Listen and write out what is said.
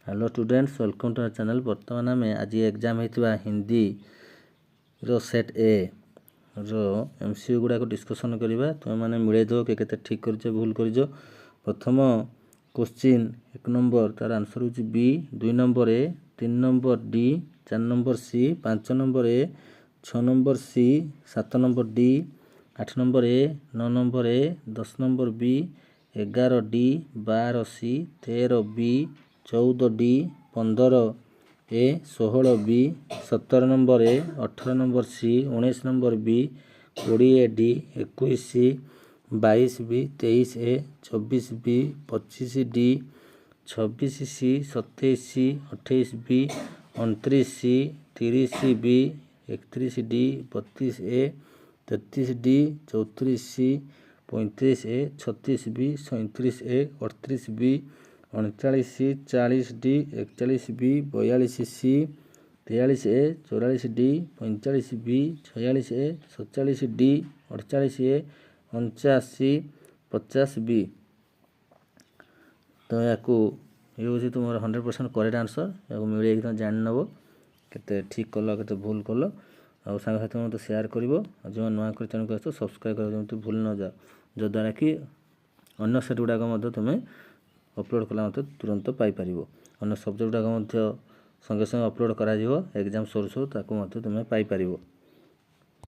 Hello students welcome to our channel. बर्तमान आम आज एग्जाम होता हिंदी रो सेट ए रो एमसीक्यू गुड़ाक डिस्कसन करवा। तुम मैंने मिले दो कि ठीक कर भूल कर। प्रथम क्वेश्चन 1 नंबर तार आंसर हो B, 2 number A, 3 number D, 4 number C, 5 number A, 6 number C, 7 number D, 8 number A, 9 number A, 10 number B, 11 D, 12 C, 13 B, 14 D, 15 A, 16 B, 17 number A, 18 number C, 19 number B, 20 D, 21 C, 22 B, 23 A, 24 B, 25 D, 26 C, 27 C, 28 B, 29 C, 30 B, 31 D, 32 A, 33 D, 34 C, 35 A, 36 B, 37 A, 38 B, 39 C, 40 D, 41 B, 42 C, 43 A, 44 D, 45 B, 46 A, 47 D, 48 A, 49, 50 B. तो या ये तुम 100% correct answer. या मिले तुम जान नब के ठीक कल के भूल कल और सांग साथी मत सेयार कर। जो नुआ कर चैनल को आस सब्सक्राइब कर भूल न जाओ, जद्वारा कि अन्य सेट गुड़ाक तुम्हें अपलोड कला तुरंत पाइपर। अन्य सब्जेक्ट गुड़ाक संगे संगे अपलोड कर एग्जाम सोर्स ताकू तुम्हें पाइपर।